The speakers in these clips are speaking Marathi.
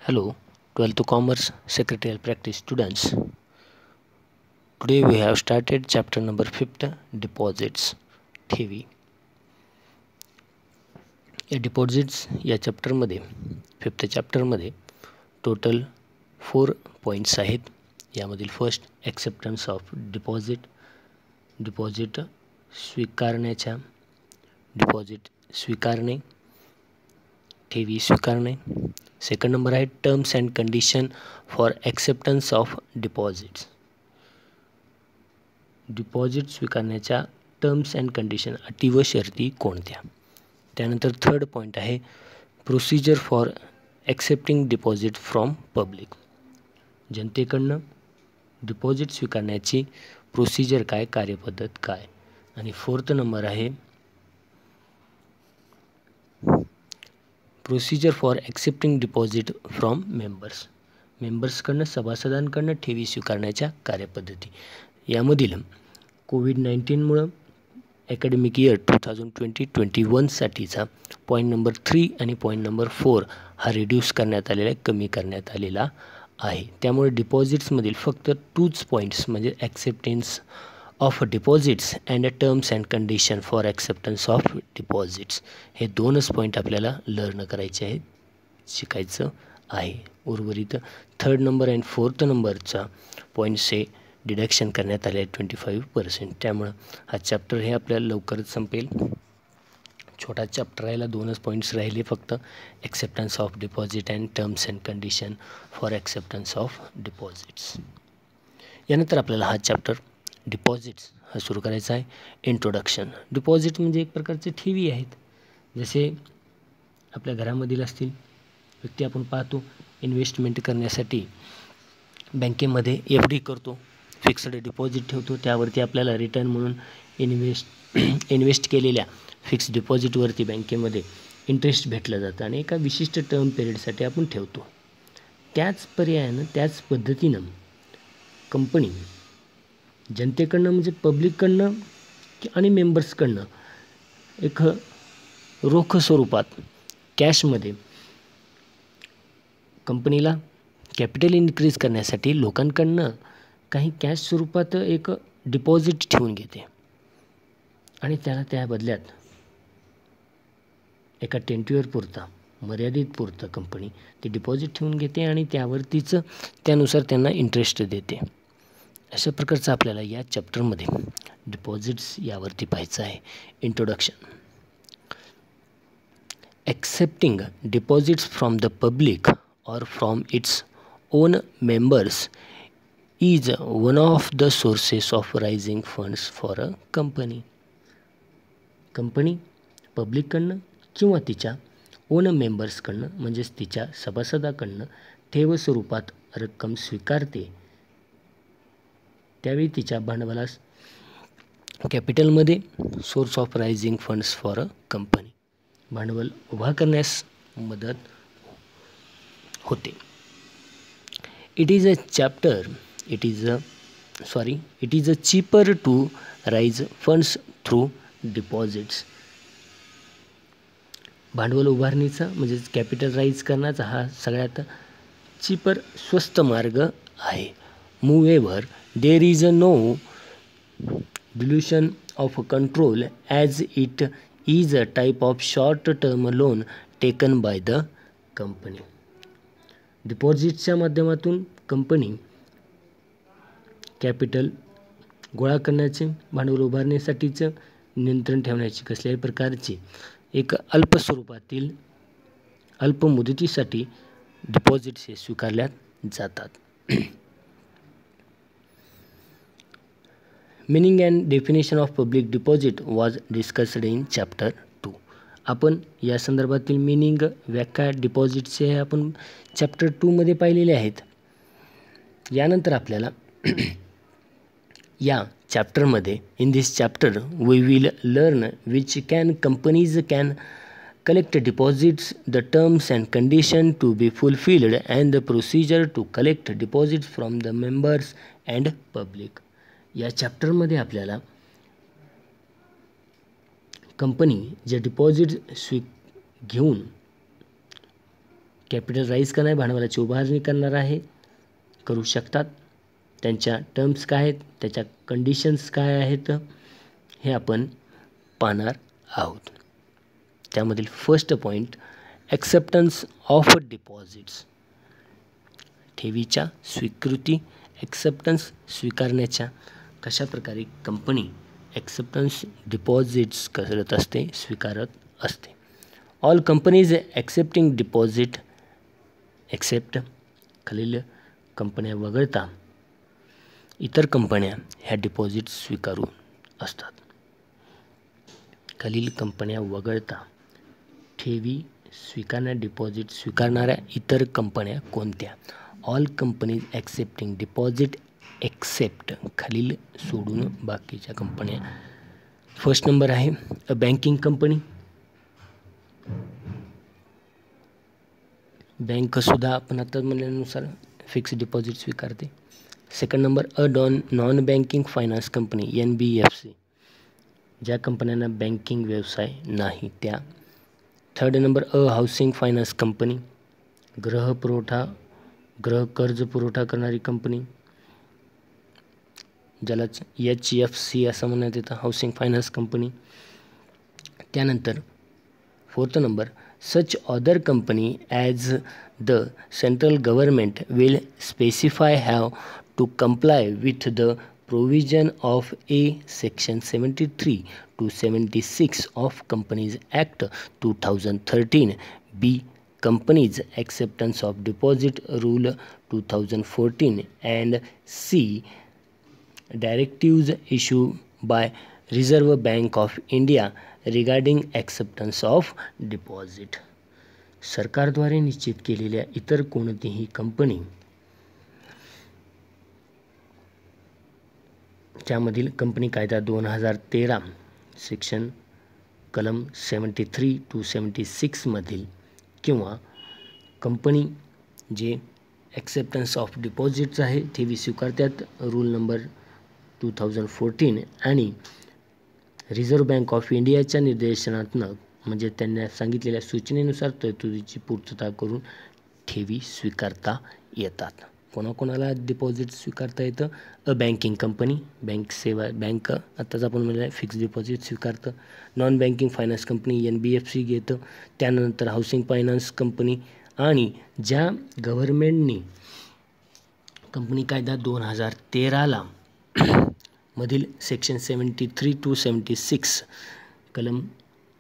Hello, 12th Commerce Secretarial Practice students. Today we have started chapter number 5, Deposits ठेवी. या डिपॉझिट्स या चॅप्टरमध्ये 5th चॅप्टरमध्ये टोटल 4 पॉईंट्स आहेत. यामधील first acceptance of deposit, deposit स्वीकारण्याच्या, डिपॉझिट स्वीकारणे, ठेवी स्वीकारणे. सेकंड नंबर आहे terms and condition for acceptance of deposits, deposit स्वीकारण्याच्या टर्म्स अँड कंडिशन, अटी व शर्ती कोणत्या. त्यानंतर थर्ड पॉईंट आहे procedure for accepting deposit from public, जनतेकडनं डिपॉझिट स्वीकारण्याची प्रोसिजर काय, कार्यपद्धत काय. आणि फोर्थ नंबर आहे procedure for accepting deposit from members, मेंबर्सकडनं सभासदांकडनं ठेवी स्वीकारण्याच्या कार्यपद्धती. यामधील कोविड-19मुळं ॲकॅडमिक इयर 2020-21साठीचा पॉईंट नंबर 3 आणि पॉईंट नंबर 4 हा रिड्यूस करण्यात आलेला आहे, कमी करण्यात आलेला आहे. त्यामुळे डिपॉझिट्समधील फक्त 2च पॉईंट्स म्हणजे acceptance of deposits and terms and condition for acceptance of deposits हे 2च पॉईंट आपल्याला लर्न करायचे आहेत, शिकायचं आहे. उर्वरित थर्ड नंबर अँड फोर्थ नंबरचा पॉईंट्स हे डिडक्शन करण्यात आले आहे 25%. त्यामुळं हा चॅप्टर हे आपल्याला लवकरच संपेल. छोटा चॅप्टर राहिला, 2च पॉईंट्स राहिले फक्त, acceptance of deposit and terms and condition for acceptance of deposits. यानंतर आपल्याला हा चॅप्टर डिपॉझिट्स हा सुरू करायचा आहे. इंट्रोडक्शन. डिपॉझिट म्हणजे एक प्रकारचे ठेवी आहेत. जसे आपल्या घरामधील असतील व्यक्ती आपण पाहतो इन्व्हेस्टमेंट करण्यासाठी बँकेमध्ये FD करतो, फिक्स्ड डिपॉझिट ठेवतो, त्यावरती आपल्याला रिटर्न म्हणून इन्व्हेस्ट केलेल्या फिक्स्ड डिपॉझिटवरती बँकेमध्ये इंटरेस्ट भेटलं जातं आणि एका विशिष्ट टर्म पिरियडसाठी आपण ठेवतो. त्याच पर्यायानं, त्याच पद्धतीनं कंपनी जनतेकडनं म्हणजे पब्लिककडनं आणि मेंबर्सकडनं एक रोख स्वरूपात कॅशमध्ये कंपनीला कॅपिटल इन्क्रीज करण्यासाठी लोकांकडनं काही कॅश स्वरूपात एक डिपॉझिट ठेवून घेते आणि त्याला त्या बदल्यात एका टेंट्युअर पुरता, मर्यादित पुरतं कंपनी ती डिपॉझिट ठेवून घेते आणि त्यावरतीच त्यानुसार त्यांना इंटरेस्ट देते. अशा प्रकारचं आपल्याला या चॅप्टरमध्ये डिपॉझिट्स यावरती पाहायचं आहे. Introduction. Accepting deposits from the public or from its own members is one of the sources of raising funds for a company. Company पब्लिककडनं किंवा तिच्या ओन मेंबर्सकडनं म्हणजेच तिच्या सभासदाकडनं ठेव स्वरूपात रक्कम स्वीकारते. त्यावेळी तिच्या भांडवलास कॅपिटलमध्ये source of rising funds for a company, भांडवल उभा करण्यास मदत होते. It is cheaper to raise funds through deposits. भांडवल उभारणीचा म्हणजेच कॅपिटल राईज करण्याचा हा सगळ्यात चीपर, स्वस्त मार्ग आहे. Moreover, there is no dilution of control as it is a type of short-term loan taken by the company. डिपॉझिटच्या माध्यमातून कंपनी कॅपिटल गोळा करण्याचे, भांडवल उभारण्यासाठीचं नियंत्रण ठेवण्याची कसल्याही प्रकारची एक अल्प स्वरूपातील, अल्प मुदतीसाठी डिपॉझिट्स हे स्वीकारल्या जातात. Meaning and definition of public deposit was discussed in chapter 2. आपण या संदर्भातील मीनिंग, व्याख्या डिपॉझिटचे आपण चॅप्टर 2मध्ये पाहिलेले आहेत. यानंतर आपल्याला या चॅप्टरमध्ये in this chapter we will learn which companies can collect deposits, the terms and condition to be fulfilled and the procedure to collect deposits from the members and public. या चॅप्टरमध्ये आपल्याला कंपनी जे डिपॉझिट घेऊन कॅपिटल राईज करणार आहे, भांडवलाची उभारणी करणार आहे, करू शकतात. त्यांच्या टर्म्स काय आहेत, त्याच्या कंडिशन्स काय आहेत, हे आपण पाहणार आहोत. त्यामधील first point, acceptance of deposits. ठेवीच्या स्वीकृती, ॲक्सेप्टन्स स्वीकारण्याच्या कशा प्रकारे कंपनी ॲक्सेप्टन्स डिपॉझिट्स करत असते, स्वीकारत असते. All companies accepting deposit except, खालील कंपन्या वगळता इतर कंपन्या ह्या डिपॉझिट स्वीकारू असतात. खालील कंपन्या वगळता ठेवी स्वीकारण्या डिपॉझिट स्वीकारणाऱ्या इतर कंपन्या कोणत्या? All companies accepting deposit except, खालील सोडून बाकीच्या कंपन्या. फर्स्ट नंबर आहे अ बँकिंग कंपनी. बँकसुद्धा आपण आता म्हणल्यानुसार फिक्स डिपॉझिट स्वीकारते. Second number a non banking finance company, NBFC, ज्या कंपन्यांना बँकिंग व्यवसाय नाही त्या. थर्ड नंबर अ हाऊसिंग फायनान्स कंपनी, गृह कर्ज पुरवठा करणारी कंपनी, ज्यालाच HFC असं म्हणण्यात येतं, हाऊसिंग फायनान्स कंपनी. त्यानंतर fourth number, such other company as the central government will specify have to comply with the provision of A Section 73 to 76 of Companies Act 2013, B Companies Acceptance of Deposit Rule 2014, and C Directives issued by Reserve Bank of India regarding acceptance of deposit. सरकारद्वारे निश्चित केलेल्या इतर कोणतीही कंपनी, त्यामधील कंपनी कायदा 2013 सेक्शन कलम 73 to 76 मधील किंवा कंपनी जे ॲक्सेप्टन्स ऑफ डिपॉझिट्स आहे, ठेवी स्वीकारतात, रूल नंबर 2014 आणि रिझर्व्ह बँक ऑफ इंडियाच्या निर्देशनातनं म्हणजे त्यांना सांगितलेल्या सूचनेनुसार तरतुदीची पूर्तता करून ठेवी स्वीकारता येतात. कोणाकोणाला डिपॉझिट स्वीकारता येतं? अ बँकिंग कंपनी, बँक आत्ताच आपण म्हणलं फिक्स डिपॉझिट स्वीकारतं. Non banking finance company NBFC घेतं. त्यानंतर हाऊसिंग फायनान्स कंपनी आणि ज्या गव्हर्नमेंटनी कंपनी कायदा 2013 मधील सेक्शन 73 to 76 कलम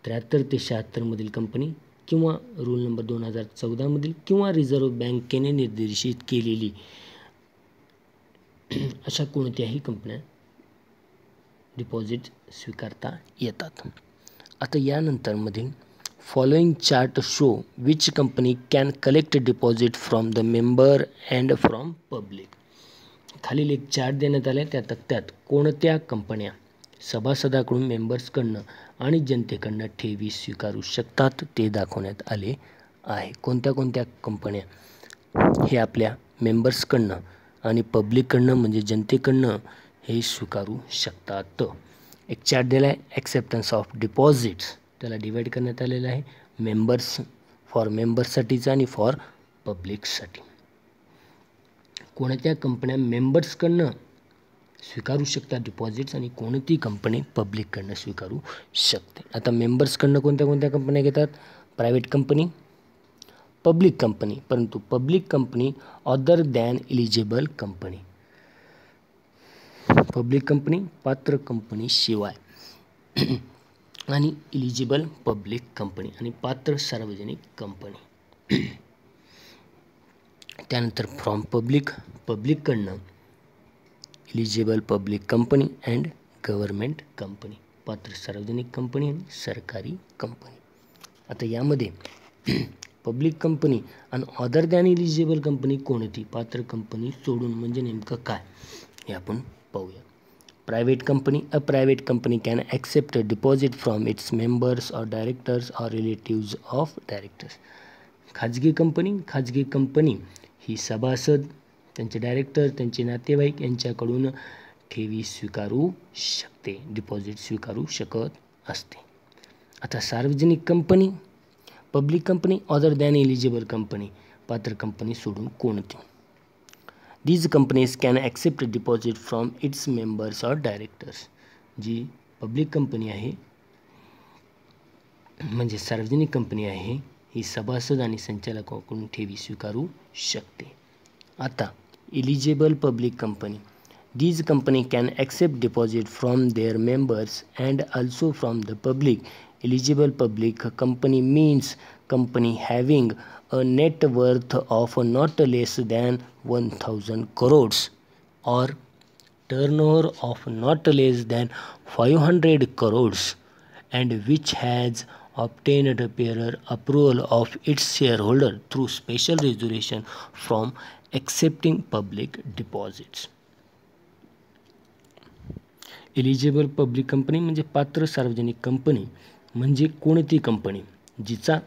73 ते 76 मधील कंपनी किंवा रूल नंबर 2014 मधील किंवा रिझर्व्ह बँकेने निर्देशित केलेली अशा कोणत्याही कंपन्या डिपॉझिट स्वीकारता येतात. आता यानंतर मधील following chart show which company can collect deposit from the member and from public. खालील एक चार्ट देण्यात आला आहे. त्या तक्त्यात कोणत्या कंपन्या सभासदाकडून मेंबर्सकडनं आणि जनतेकडनं ठेवी स्वीकारू शकतात ते दाखवण्यात आले आहे. कोणत्या कोणत्या कंपन्या हे आपल्या मेंबर्सकडनं आणि पब्लिककडनं म्हणजे जनतेकडनं हे स्वीकारू शकतात. एक चार्ट दिला आहे ॲक्सेप्टन्स ऑफ डिपॉझिट्स, त्याला डिवाईड करण्यात आलेलं आहे फॉर मेंबर्ससाठीचं आणि फॉर पब्लिकसाठी. कोणत्या कंपन्या मेंबर्सकडनं स्वीकारू शकतात डिपॉझिट्स आणि कोणती कंपनी पब्लिककडनं स्वीकारू शकते. आता मेंबर्सकडनं कोणत्या कोणत्या कंपन्या घेतात? प्रायव्हेट कंपनी, पब्लिक कंपनी, परंतु public company other than eligible company. Public company पात्र कंपनी शिवाय आणि इलिजिबल पब्लिक कंपनी आणि पात्र सार्वजनिक कंपनी. त्यानंतर फ्रॉम पब्लिककडनं eligible public company and government company, पात्र सार्वजनिक कंपनी आणि सरकारी कंपनी. आता यामध्ये पब्लिक कंपनी आणि अदर दॅन इलिजिबल कंपनी कोणती, पात्र कंपनी सोडून म्हणजे नेमकं काय हे आपण पाहूया. Private company, a private company can accept deposit from its members or directors or relatives of directors. खाजगी कंपनी ही सभासद, त्यांचे डायरेक्टर, त्यांचे नातेवाईक यांच्याकडून ठेवी स्वीकारू शकते, डिपॉझिट स्वीकारू शकत असते. आता सार्वजनिक company, public company other than eligible company, पात्र कंपनी सोडून कोणती. These companies can accept deposit from its members or directors. जी पब्लिक कंपनी आहे म्हणजे सार्वजनिक कंपनी आहे, ही सभासद आणि संचालकांकडून ठेवी स्वीकारू शकते. आता eligible public company. These company can accept deposit from their members and also from the public. Eligible public company means company having a net worth of not less than 1000 crores or turnover of not less than 500 crores and which has obtained prior approval of its shareholder through special resolution from accepting public deposits. Eligible public company म्हणजे पात्र सार्वजनिक कंपनी म्हणजे कोणती कंपनी जिचा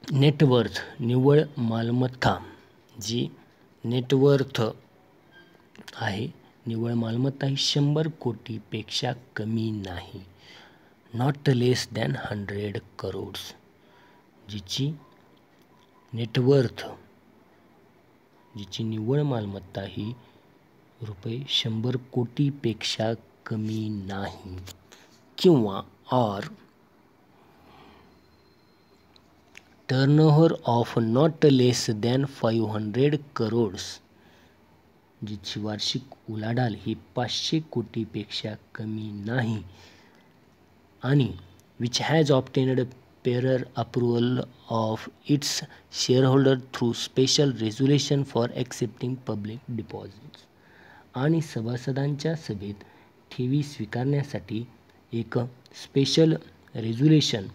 नेटवर्थ निव्वळ मालमत्ता, जी नेटवर्थ आहे निव्वळ मालमत्ता ही 100 कोटीपेक्षा कमी नाही, नॉट लेस दॅन 100 करोड्स. जिची नेटवर्थ जिची निव्वळ मालमत्ता ही रुपये 100 कोटीपेक्षा कमी नाही, किंवा or turnover of not less than 500 crores, जिची वार्षिक उलाढाल ही 500 कोटीपेक्षा कमी नाही आणि which has obtained pair approval of its shareholder through special resolution for accepting public deposits. आणि सभासदांच्या सभेत ठेवी स्वीकारण्यासाठी एक स्पेशल रेझोल्युशन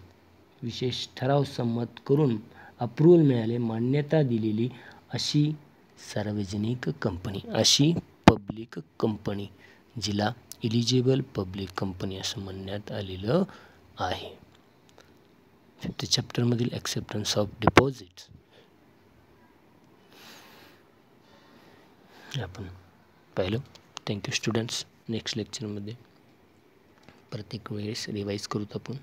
विशेष ठराव संमत करून अप्रुव्हल मिळाले, मान्यता दिलेली अशी सार्वजनिक कंपनी, अशी पब्लिक कंपनी, जिला एलिजिबल पब्लिक कंपनी असं म्हणण्यात आलेलं आहे. 5th चॅप्टरमधील ॲक्सेप्टन्स ऑफ डिपॉझिट्स आपण पाहिलं. Thank you students. नेक्स्ट लेक्चरमध्ये प्रत्येक वेळेस रिवाईज करूत आपण.